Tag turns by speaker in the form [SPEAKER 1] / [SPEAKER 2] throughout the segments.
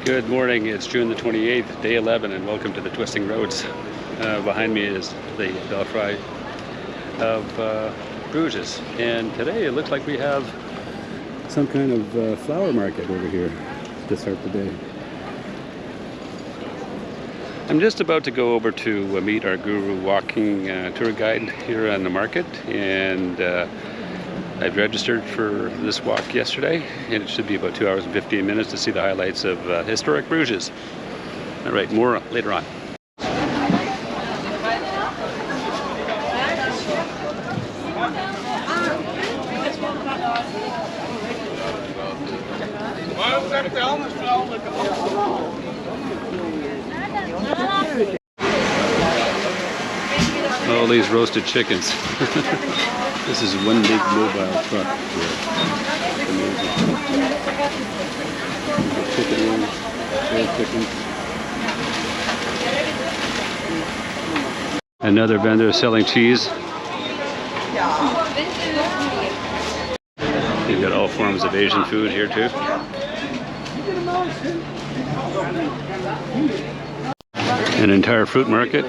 [SPEAKER 1] Good morning, it's June the 28th, day 11, and welcome to the Twisting Roads. Behind me is the belfry of Bruges, and today it looks like we have some kind of flower market over here to start the day. I'm just about to go over to meet our guru walking tour guide here on the market, and I've registered for this walk yesterday, and it should be about 2 hours and 15 minutes to see the highlights of historic Bruges. All right, more later on. All these roasted chickens. This is one big mobile truck here. Chicken wings, grilled chicken. Another vendor selling cheese. You've got all forms of Asian food here too. An entire fruit market.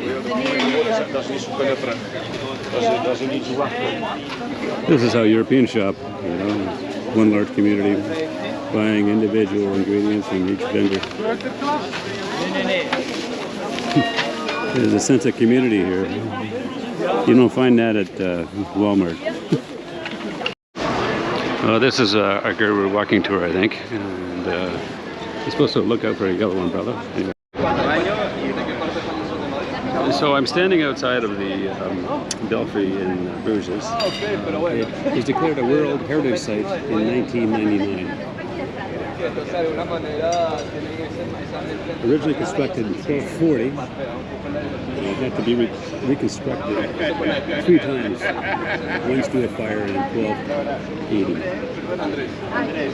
[SPEAKER 1] This is how Europeans shop, you know, one large community buying individual ingredients from each vendor. There's a sense of community here. You don't find that at Walmart. This is our guru walking tour, I think, and you're supposed to look out for a yellow umbrella. Anyway. So I'm standing outside of the belfry in Bruges. It was declared a World Heritage Site in 1999. Originally constructed in 1240, it had to be reconstructed 3 times, once due to fire in 1280.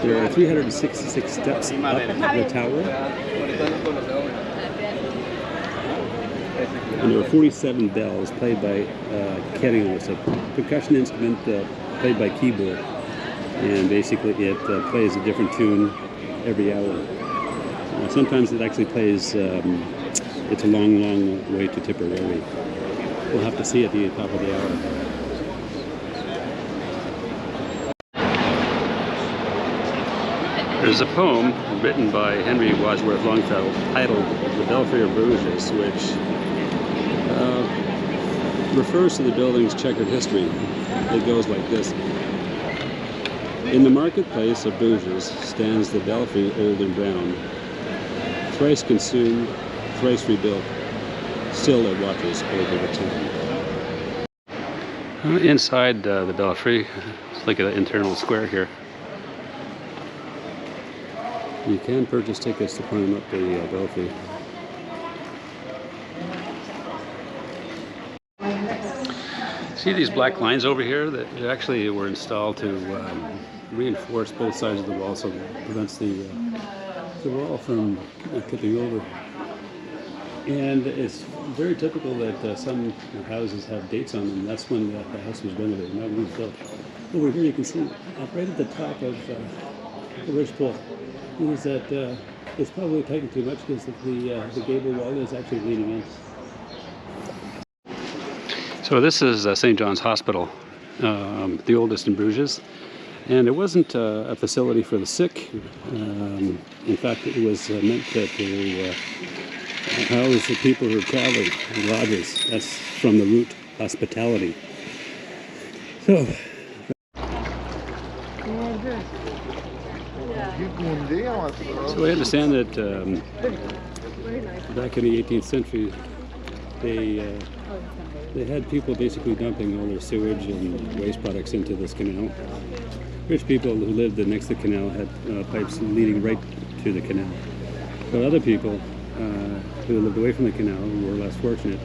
[SPEAKER 1] There are 366 steps up the tower. And there were 47 bells played by kettles, a percussion instrument played by keyboard. And basically it plays a different tune every hour. Sometimes it actually plays, it's a long, long way to Tipperary. We'll have to see at the top of the hour. There's a poem written by Henry Wadsworth Longfellow titled The Belfry of Bruges, which refers to the building's checkered history. It goes like this. In the marketplace of Bruges stands the belfry old and brown, thrice consumed, thrice rebuilt, still it watches over the town. Inside the belfry, it's like an internal square here. You can purchase tickets to climb up the belfry. See these black lines over here that actually were installed to reinforce both sides of the wall, so it prevents the wall from tipping over. And it's very typical that some houses have dates on them. That's when the house was renovated, not when it was built. Over here you can see right at the top of the ridgepole is that it's probably tightened too much because the gable wall is actually leaning in. So this is St. John's Hospital, the oldest in Bruges, and it wasn't a facility for the sick. In fact, it was meant to house the people who are traveling, lodgers. That's from the root hospitality. So I understand that back in the 18th century, they had people basically dumping all their sewage and waste products into this canal. Rich people who lived next to the canal had pipes leading right to the canal. But other people who lived away from the canal, who were less fortunate,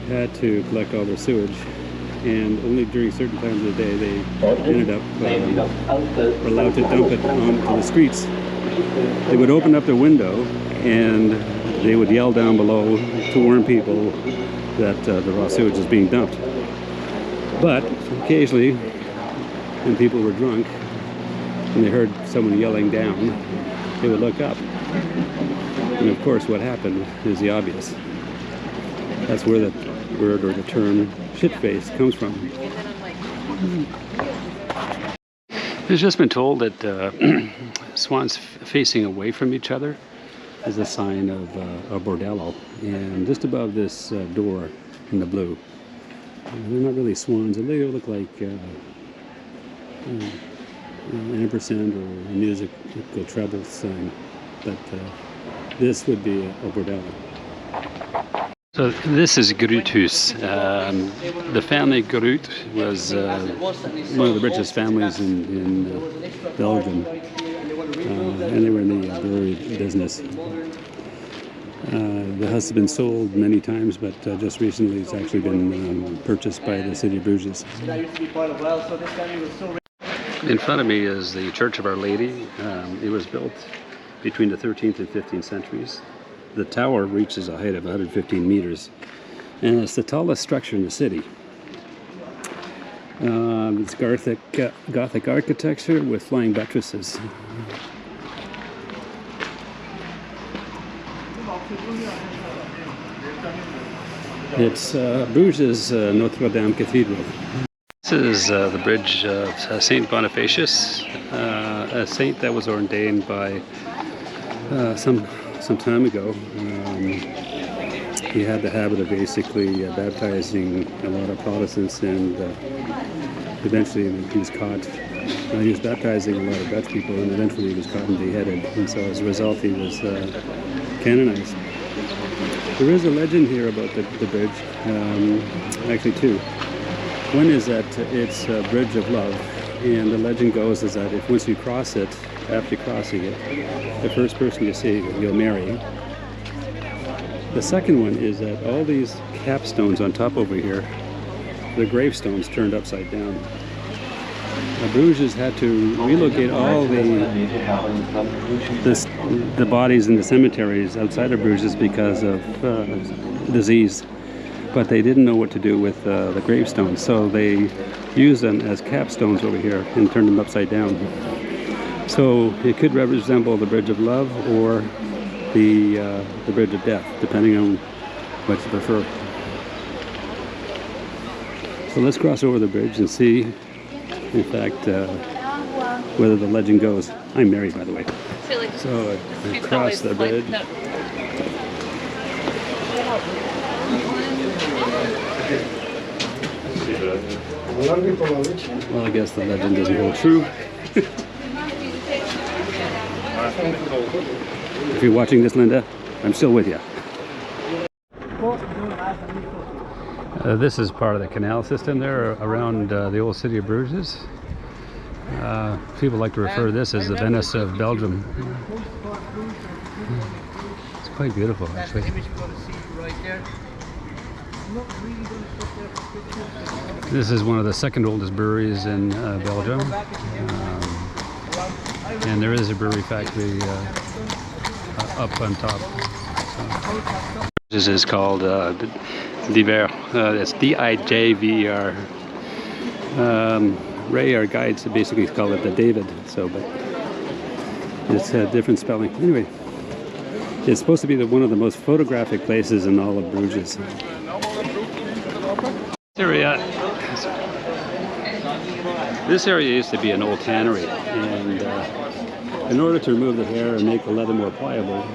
[SPEAKER 1] had to collect all their sewage, and only during certain times of the day they ended up were allowed to dump it onto the streets. They would open up their window and they would yell down below to warn people that the raw sewage is being dumped. But occasionally, when people were drunk and they heard someone yelling down, they would look up. And of course, what happened is the obvious. That's where the word or the term shit-faced comes from. It's just been told that swans facing away from each other is a sign of a bordello. And just above this door in the blue, they're not really swans. They look like ampersand or a musical treble sign. But this would be a bordello. So this is Gruthus. The family Gruth was one of the richest families in Belgium, and they were in the brewery business. The house has been sold many times, but just recently it's actually been purchased by the city of Bruges. In front of me is the Church of Our Lady. It was built between the 13th and 15th centuries. The tower reaches a height of 115 meters, and it's the tallest structure in the city. It's Gothic architecture with flying buttresses. It's Bruges Notre Dame Cathedral. This is the bridge of Saint Bonifacius, a saint that was ordained by some time ago. He had the habit of basically baptizing a lot of Protestants, and eventually he was caught. He was baptizing a lot of Dutch people, and eventually he was caught and beheaded, and so as a result he was canonized. There is a legend here about the bridge, actually two. One is that it's a bridge of love, and the legend goes is that if once you cross it, after crossing it, the first person you see you'll marry. The second one is that all these capstones on top over here, the gravestones turned upside down. Bruges had to relocate all the bodies in the cemeteries outside of Bruges because of disease, but they didn't know what to do with the gravestones, so they used them as capstones over here and turned them upside down. So it could resemble the Bridge of Love or the Bridge of Death, depending on what you prefer. So let's cross over the bridge and see, in fact, whether the legend goes. I'm married, by the way. So I cross the bridge. Well, I guess the legend doesn't hold true. If you're watching this, Linda, I'm still with you. This is part of the canal system there around the old city of Bruges. People like to refer to this as the Venice of Belgium. It's quite beautiful, actually. This is one of the second oldest breweries in Belgium. And there is a brewery factory up on top. This is called Diver. It's D-I-J-V-E-R. Ray, our guides, basically call it the David. So, but it's a different spelling. Anyway, it's supposed to be one of the most photographic places in all of Bruges. This area used to be an old tannery, and in order to remove the hair and make the leather more pliable,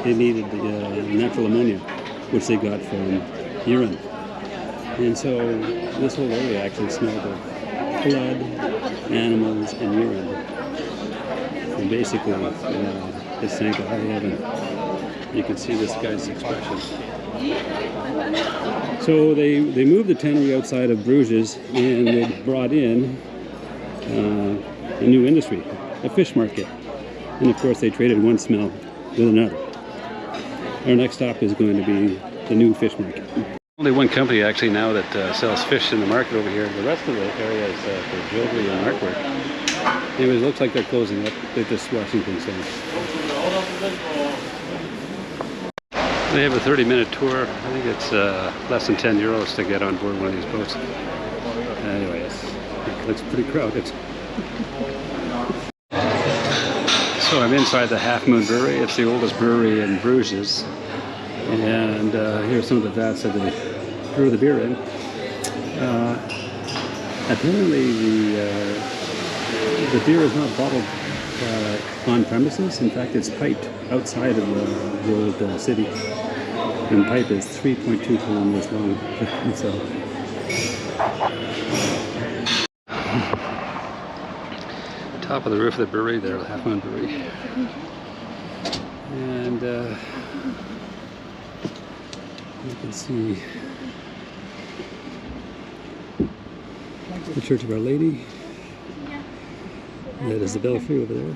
[SPEAKER 1] they needed natural ammonia, which they got from urine. And so this whole area actually smelled of blood, animals, and urine. And basically, it sank to high heaven. You can see this guy's expression. So they moved the tannery outside of Bruges, and they brought in a new industry, a fish market. And of course they traded one smell with another. Our next stop is going to be the new fish market. Only one company actually now that sells fish in the market over here. The rest of the area is for jewelry and artwork. Anyways, it looks like they're closing up. They're just washing things down. They have a 30-minute tour. I think it's less than 10 euros to get on board one of these boats. Anyways, it looks pretty crowded. So I'm inside the Half Moon Brewery. It's the oldest brewery in Bruges. And here's some of the vats that they brew the beer in. Apparently the beer is not bottled on premises. In fact, it's piped outside of the old city. And pipe is 3.2 kilometers long. So top of the roof of the brewery there, the Half Moon Brewery. And you can see the Church of Our Lady. That is the belfry over there.